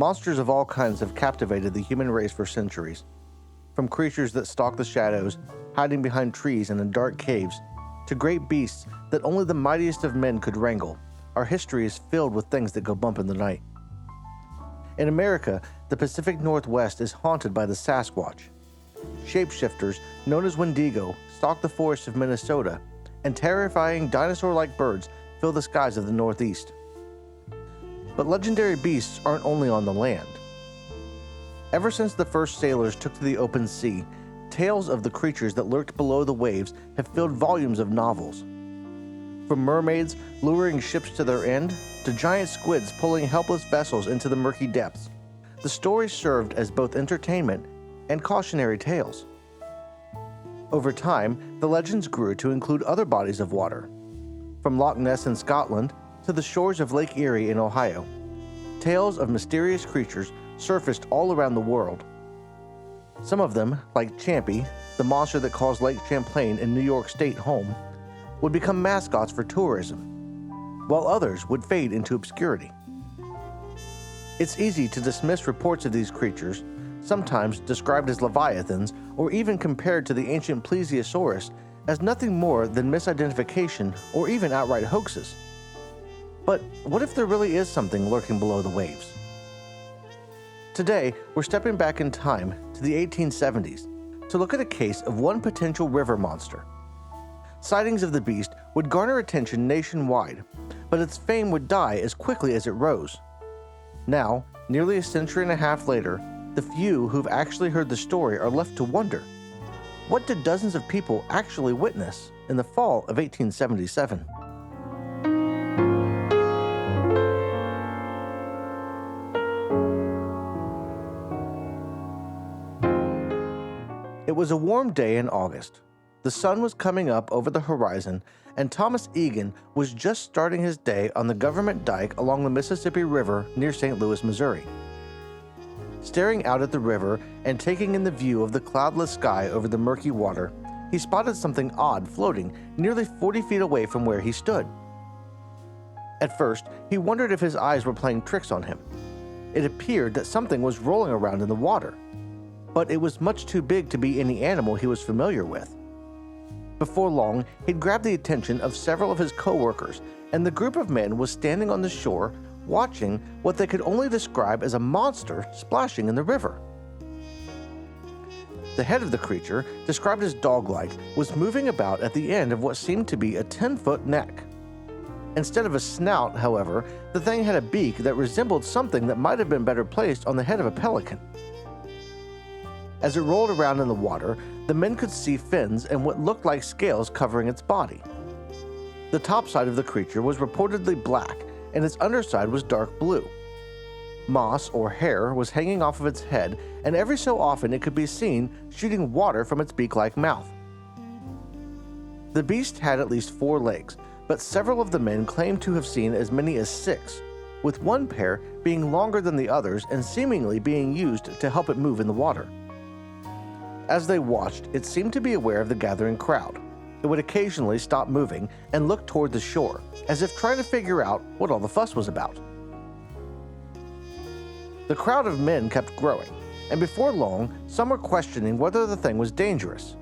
monsters of all kinds have captivated the human race for centuries. From creatures that stalk the shadows, hiding behind trees and in dark caves, to great beasts that only the mightiest of men could wrangle, our history is filled with things that go bump in the night. In America, the Pacific Northwest is haunted by the sasquatch. Shapeshifters, known as Wendigo, stalk the forests of Minnesota, and terrifying dinosaur-like birds fill the skies of the Northeast. But legendary beasts aren't only on the land. Ever since the first sailors took to the open sea, tales of the creatures that lurked below the waves have filled volumes of novels. From mermaids luring ships to their end, to giant squids pulling helpless vessels into the murky depths, the stories served as both entertainment and cautionary tales. Over time, the legends grew to include other bodies of water. From Loch Ness in Scotland to the shores of Lake Erie in Ohio, tales of mysterious creatures surfaced all around the world. Some of them, like Champy, the monster that calls Lake Champlain in New York State home, would become mascots for tourism, while others would fade into obscurity. It's easy to dismiss reports of these creatures, sometimes described as leviathans or even compared to the ancient plesiosaurus, as nothing more than misidentification or even outright hoaxes. But what if there really is something lurking below the waves? Today, we're stepping back in time to the 1870s to look at a case of one potential river monster. Sightings of the beast would garner attention nationwide, but its fame would die as quickly as it rose. Now, nearly a century and a half later, the few who've actually heard the story are left to wonder, what did dozens of people actually witness in the fall of 1877? It was a warm day in August. The sun was coming up over the horizon, and Thomas Egan was just starting his day on the government dike along the Mississippi River near St. Louis, Missouri. Staring out at the river and taking in the view of the cloudless sky over the murky water, he spotted something odd floating nearly 40 feet away from where he stood. At first, he wondered if his eyes were playing tricks on him. It appeared that something was rolling around in the water, but it was much too big to be any animal he was familiar with. Before long, he'd grabbed the attention of several of his co-workers, and the group of men was standing on the shore watching what they could only describe as a monster splashing in the river. The head of the creature, described as dog-like, was moving about at the end of what seemed to be a 10-foot neck. Instead of a snout, however, the thing had a beak that resembled something that might have been better placed on the head of a pelican. As it rolled around in the water, the men could see fins and what looked like scales covering its body. The top side of the creature was reportedly black, and its underside was dark blue. Moss or hair was hanging off of its head, and every so often it could be seen shooting water from its beak-like mouth. The beast had at least 4 legs, but several of the men claimed to have seen as many as 6, with one pair being longer than the others and seemingly being used to help it move in the water. As they watched, it seemed to be aware of the gathering crowd. It would occasionally stop moving and look toward the shore, as if trying to figure out what all the fuss was about. The crowd of men kept growing, and before long, some were questioning whether the thing was dangerous.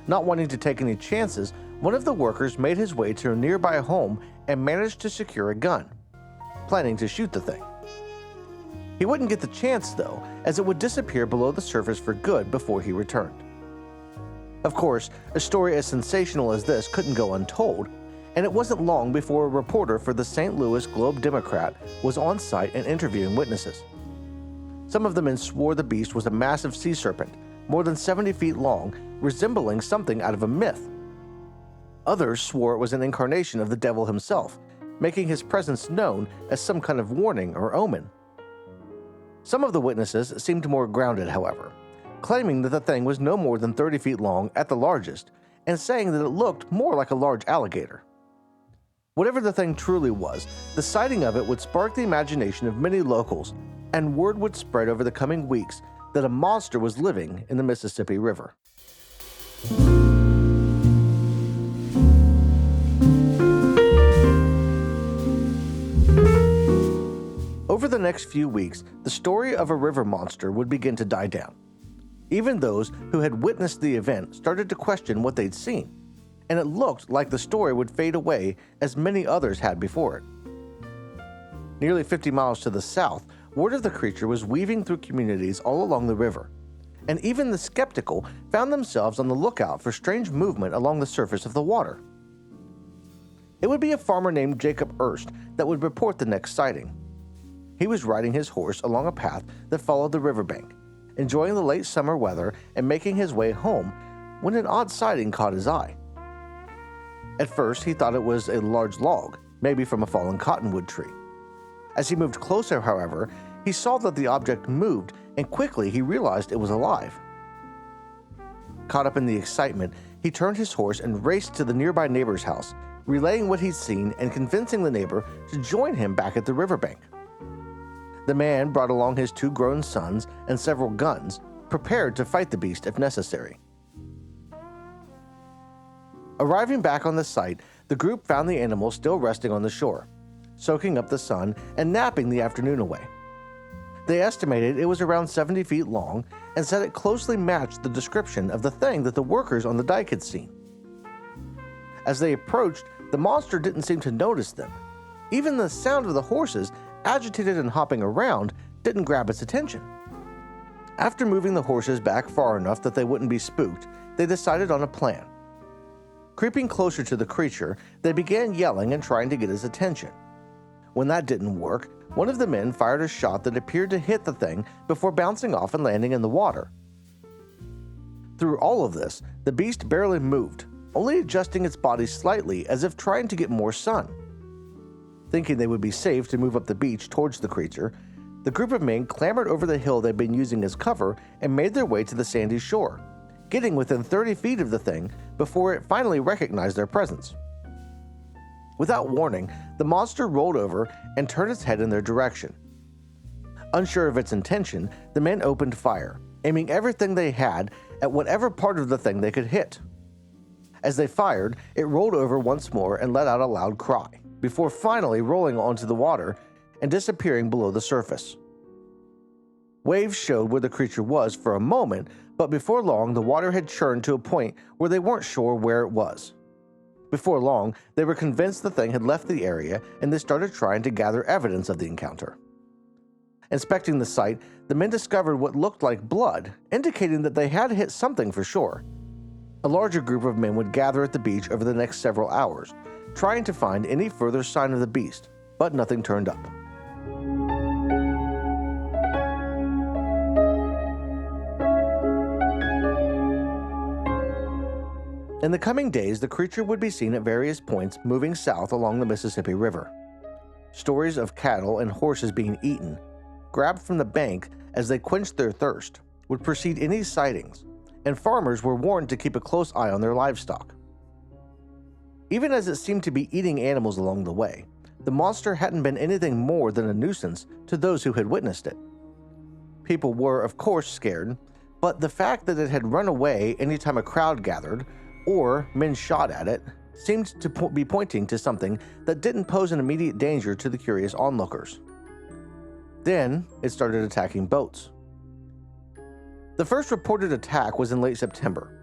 Not wanting to take any chances, one of the workers made his way to a nearby home and managed to secure a gun, planning to shoot the thing. He wouldn't get the chance, though, as it would disappear below the surface for good before he returned. Of course, a story as sensational as this couldn't go untold, and it wasn't long before a reporter for the St. Louis Globe-Democrat was on site and interviewing witnesses. Some of the men swore the beast was a massive sea serpent, more than 70 feet long, resembling something out of a myth. Others swore it was an incarnation of the devil himself, making his presence known as some kind of warning or omen. Some of the witnesses seemed more grounded, however, claiming that the thing was no more than 30 feet long at the largest, and saying that it looked more like a large alligator. Whatever the thing truly was, the sighting of it would spark the imagination of many locals, and word would spread over the coming weeks that a monster was living in the Mississippi River. Over the the next few weeks, the story of a river monster would begin to die down. Even those who had witnessed the event started to question what they'd seen, and it looked like the story would fade away as many others had before it. Nearly 50 miles to the south, word of the creature was weaving through communities all along the river, and even the skeptical found themselves on the lookout for strange movement along the surface of the water. It would be a farmer named Jacob Erst that would report the next sighting. He was riding his horse along a path that followed the riverbank, enjoying the late summer weather and making his way home when an odd sighting caught his eye. At first, he thought it was a large log, maybe from a fallen cottonwood tree. As he moved closer, however, he saw that the object moved, and quickly he realized it was alive. Caught up in the excitement, he turned his horse and raced to the nearby neighbor's house, relaying what he'd seen and convincing the neighbor to join him back at the riverbank. The man brought along his 2 grown sons and several guns, prepared to fight the beast if necessary. Arriving back on the site, the group found the animal still resting on the shore, soaking up the sun and napping the afternoon away. They estimated it was around 70 feet long and said it closely matched the description of the thing that the workers on the dike had seen. As they approached, the monster didn't seem to notice them. Even the sound of the horses, agitated and hopping around, didn't grab its attention. After moving the horses back far enough that they wouldn't be spooked, they decided on a plan. Creeping closer to the creature, they began yelling and trying to get his attention. When that didn't work, one of the men fired a shot that appeared to hit the thing before bouncing off and landing in the water. Through all of this, the beast barely moved, only adjusting its body slightly as if trying to get more sun. Thinking they would be safe to move up the beach towards the creature, the group of men clambered over the hill they'd been using as cover and made their way to the sandy shore, getting within 30 feet of the thing before it finally recognized their presence. Without warning, the monster rolled over and turned its head in their direction. Unsure of its intention, the men opened fire, aiming everything they had at whatever part of the thing they could hit. As they fired, it rolled over once more and let out a loud cry, before finally rolling onto the water and disappearing below the surface. Waves showed where the creature was for a moment, but before long the water had churned to a point where they weren't sure where it was. Before long, they were convinced the thing had left the area and they started trying to gather evidence of the encounter. Inspecting the site, the men discovered what looked like blood, indicating that they had hit something for sure. A larger group of men would gather at the beach over the next several hours, trying to find any further sign of the beast, but nothing turned up. In the coming days, the creature would be seen at various points moving south along the Mississippi River. Stories of cattle and horses being eaten, grabbed from the bank as they quenched their thirst, would precede any sightings, and farmers were warned to keep a close eye on their livestock. Even as it seemed to be eating animals along the way, the monster hadn't been anything more than a nuisance to those who had witnessed it. People were, of course, scared, but the fact that it had run away anytime a crowd gathered, or men shot at it, seemed to be pointing to something that didn't pose an immediate danger to the curious onlookers. Then, it started attacking boats. The first reported attack was in late September.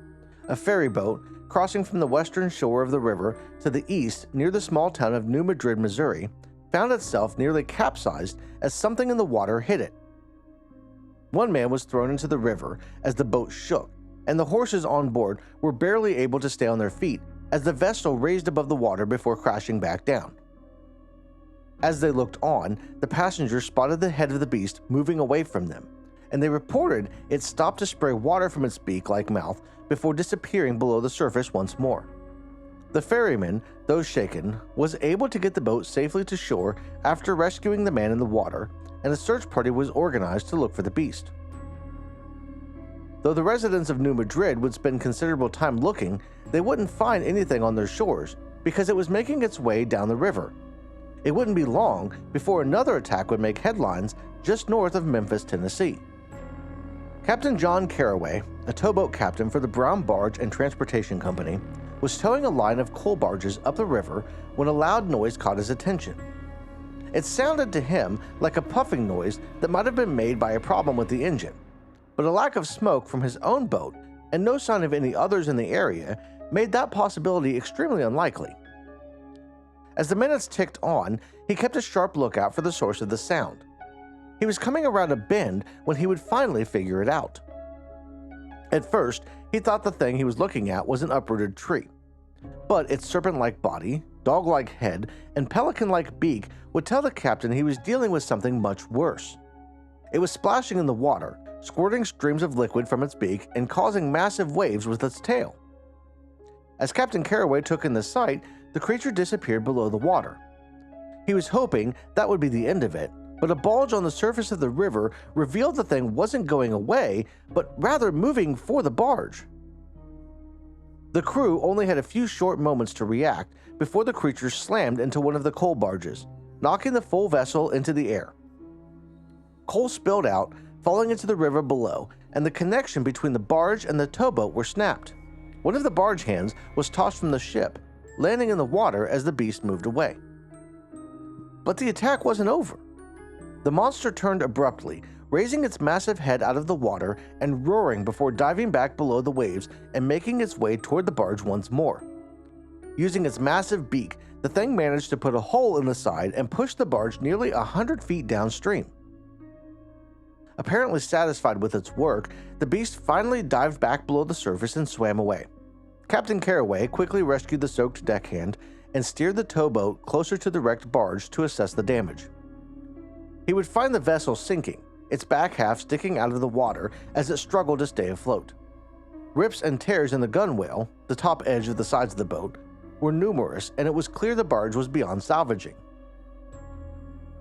A ferry boat, crossing from the western shore of the river to the east near the small town of New Madrid, Missouri, found itself nearly capsized as something in the water hit it. One man was thrown into the river as the boat shook, and the horses on board were barely able to stay on their feet as the vessel raised above the water before crashing back down. As they looked on, the passengers spotted the head of the beast moving away from them, and they reported it stopped to spray water from its beak-like mouth before disappearing below the surface once more. The ferryman, though shaken, was able to get the boat safely to shore after rescuing the man in the water, and a search party was organized to look for the beast. Though the residents of New Madrid would spend considerable time looking, they wouldn't find anything on their shores because it was making its way down the river. It wouldn't be long before another attack would make headlines just north of Memphis, Tennessee. Captain John Carraway, a towboat captain for the Brown Barge and Transportation Company, was towing a line of coal barges up the river when a loud noise caught his attention. It sounded to him like a puffing noise that might have been made by a problem with the engine, but a lack of smoke from his own boat and no sign of any others in the area made that possibility extremely unlikely. As the minutes ticked on, he kept a sharp lookout for the source of the sound. He was coming around a bend when he would finally figure it out. At first, he thought the thing he was looking at was an uprooted tree, but its serpent-like body, dog-like head, and pelican-like beak would tell the captain he was dealing with something much worse. It was splashing in the water, squirting streams of liquid from its beak and causing massive waves with its tail. As Captain Carraway took in the sight, the creature disappeared below the water. He was hoping that would be the end of it, but a bulge on the surface of the river revealed the thing wasn't going away, but rather moving for the barge. The crew only had a few short moments to react before the creature slammed into one of the coal barges, knocking the full vessel into the air. Coal spilled out, falling into the river below, and the connection between the barge and the towboat were snapped. One of the barge hands was tossed from the ship, landing in the water as the beast moved away. But the attack wasn't over. The monster turned abruptly, raising its massive head out of the water and roaring before diving back below the waves and making its way toward the barge once more. Using its massive beak, the thing managed to put a hole in the side and push the barge nearly 100 feet downstream. Apparently satisfied with its work, the beast finally dived back below the surface and swam away. Captain Carraway quickly rescued the soaked deckhand and steered the towboat closer to the wrecked barge to assess the damage. He would find the vessel sinking, its back half sticking out of the water as it struggled to stay afloat. Rips and tears in the gunwale, the top edge of the sides of the boat, were numerous, and it was clear the barge was beyond salvaging.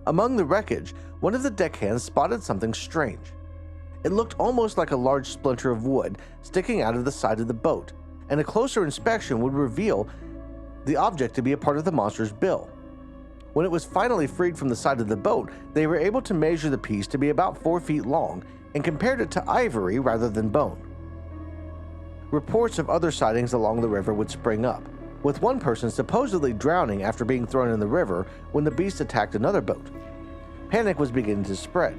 Among the wreckage, one of the deckhands spotted something strange. It looked almost like a large splinter of wood sticking out of the side of the boat, and a closer inspection would reveal the object to be a part of the monster's bill. When it was finally freed from the side of the boat, they were able to measure the piece to be about 4 feet long and compared it to ivory rather than bone. Reports of other sightings along the river would spring up, with one person supposedly drowning after being thrown in the river when the beast attacked another boat. Panic was beginning to spread,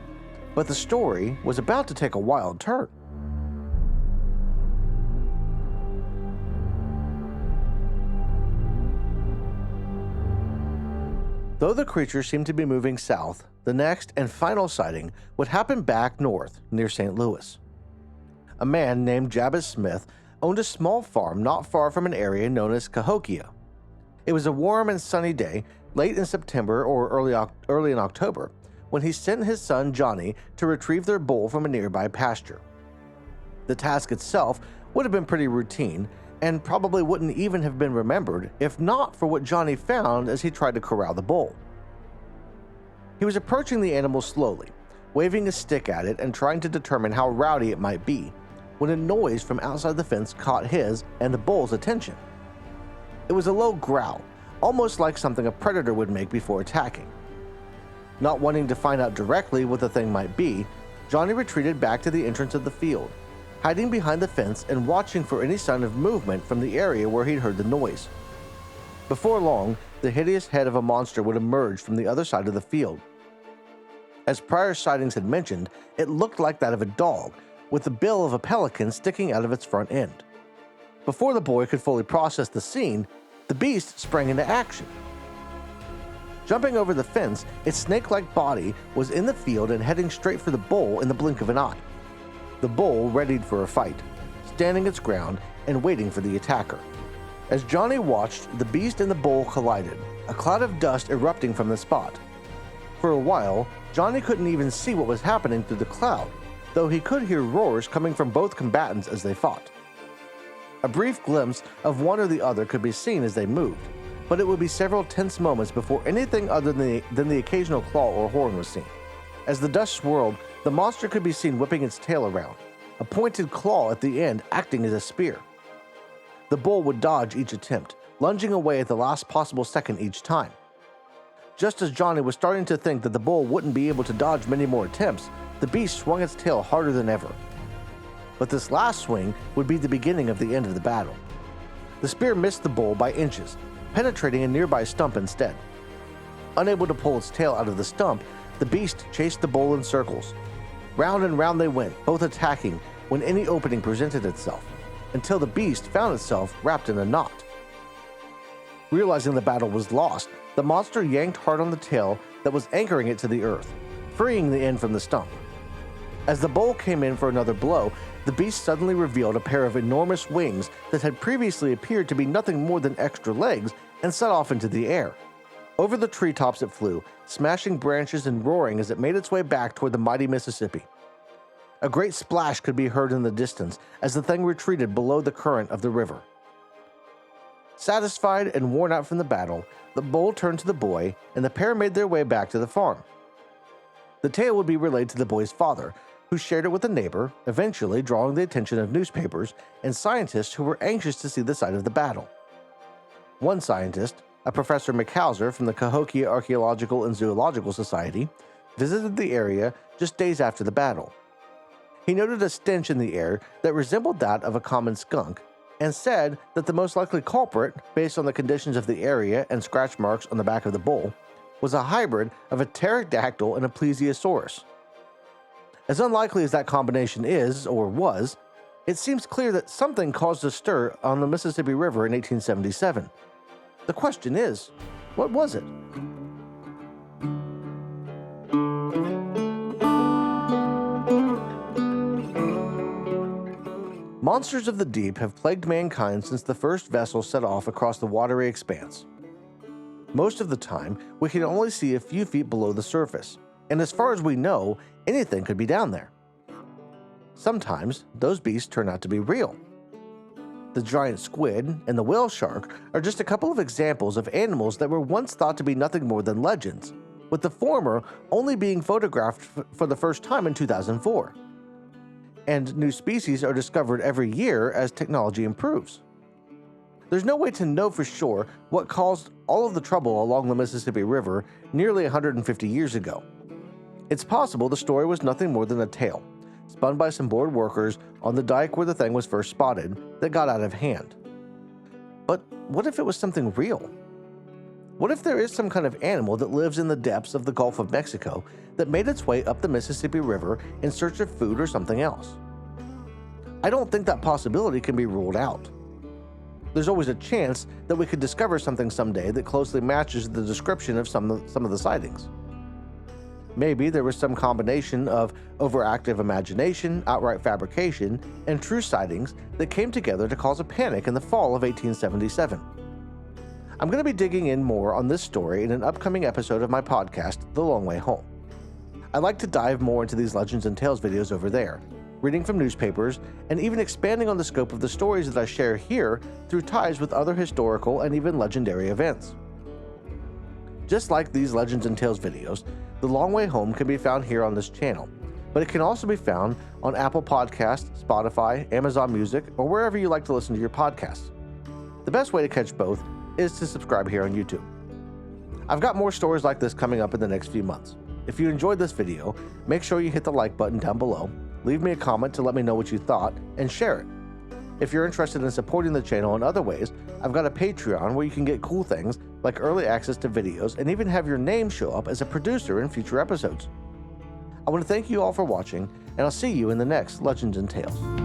but the story was about to take a wild turn. Though the creature seemed to be moving south, the next and final sighting would happen back north near St. Louis. A man named Jabez Smith owned a small farm not far from an area known as Cahokia. It was a warm and sunny day, late in September or early in October, when he sent his son Johnny to retrieve their bull from a nearby pasture. The task itself would have been pretty routine, and probably wouldn't even have been remembered if not for what Johnny found as he tried to corral the bull. He was approaching the animal slowly, waving a stick at it and trying to determine how rowdy it might be, when a noise from outside the fence caught his and the bull's attention. It was a low growl, almost like something a predator would make before attacking. Not wanting to find out directly what the thing might be, Johnny retreated back to the entrance of the field, hiding behind the fence and watching for any sign of movement from the area where he'd heard the noise. Before long, the hideous head of a monster would emerge from the other side of the field. As prior sightings had mentioned, it looked like that of a dog, with the bill of a pelican sticking out of its front end. Before the boy could fully process the scene, the beast sprang into action. Jumping over the fence, its snake-like body was in the field and heading straight for the bull in the blink of an eye. The bull readied for a fight, standing its ground and waiting for the attacker. As Johnny watched, the beast and the bull collided, a cloud of dust erupting from the spot. For a while, Johnny couldn't even see what was happening through the cloud, though he could hear roars coming from both combatants as they fought. A brief glimpse of one or the other could be seen as they moved, but it would be several tense moments before anything other than the occasional claw or horn was seen. As the dust swirled, the monster could be seen whipping its tail around, a pointed claw at the end acting as a spear. The bull would dodge each attempt, lunging away at the last possible second each time. Just as Johnny was starting to think that the bull wouldn't be able to dodge many more attempts, the beast swung its tail harder than ever. But this last swing would be the beginning of the end of the battle. The spear missed the bull by inches, penetrating a nearby stump instead. Unable to pull its tail out of the stump, the beast chased the bull in circles. Round and round they went, both attacking when any opening presented itself, until the beast found itself wrapped in a knot. Realizing the battle was lost, the monster yanked hard on the tail that was anchoring it to the earth, freeing the end from the stump. As the bull came in for another blow, the beast suddenly revealed a pair of enormous wings that had previously appeared to be nothing more than extra legs and set off into the air. Over the treetops it flew, smashing branches and roaring as it made its way back toward the mighty Mississippi. A great splash could be heard in the distance as the thing retreated below the current of the river. Satisfied and worn out from the battle, the bull turned to the boy, and the pair made their way back to the farm. The tale would be relayed to the boy's father, who shared it with a neighbor, eventually drawing the attention of newspapers and scientists who were anxious to see the site of the battle. One scientist, a Professor McHauser from the Cahokia Archaeological and Zoological Society, visited the area just days after the battle. He noted a stench in the air that resembled that of a common skunk, and said that the most likely culprit, based on the conditions of the area and scratch marks on the back of the bull, was a hybrid of a pterodactyl and a plesiosaurus. As unlikely as that combination is, or was, it seems clear that something caused a stir on the Mississippi River in 1877. The question is, what was it? Monsters of the deep have plagued mankind since the first vessel set off across the watery expanse. Most of the time, we can only see a few feet below the surface, and as far as we know, anything could be down there. Sometimes, those beasts turn out to be real. The giant squid and the whale shark are just a couple of examples of animals that were once thought to be nothing more than legends, with the former only being photographed for the first time in 2004. And new species are discovered every year as technology improves. There's no way to know for sure what caused all of the trouble along the Mississippi River nearly 150 years ago. It's possible the story was nothing more than a tale, spun by some bored workers on the dike where the thing was first spotted, that got out of hand. But what if it was something real? What if there is some kind of animal that lives in the depths of the Gulf of Mexico that made its way up the Mississippi River in search of food or something else? I don't think that possibility can be ruled out. There's always a chance that we could discover something someday that closely matches the description of some of the sightings. Maybe there was some combination of overactive imagination, outright fabrication, and true sightings that came together to cause a panic in the fall of 1877. I'm going to be digging in more on this story in an upcoming episode of my podcast, The Long Way Home. I'd like to dive more into these Legends and Tales videos over there, reading from newspapers, and even expanding on the scope of the stories that I share here through ties with other historical and even legendary events. Just like these Legends and Tales videos, The Long Way Home can be found here on this channel, but it can also be found on Apple Podcasts, Spotify, Amazon Music, or wherever you like to listen to your podcasts. The best way to catch both is to subscribe here on YouTube. I've got more stories like this coming up in the next few months. If you enjoyed this video, make sure you hit the like button down below, leave me a comment to let me know what you thought, and share it. If you're interested in supporting the channel in other ways, I've got a Patreon where you can get cool things like early access to videos and even have your name show up as a producer in future episodes. I want to thank you all for watching, and I'll see you in the next Legends and Tales.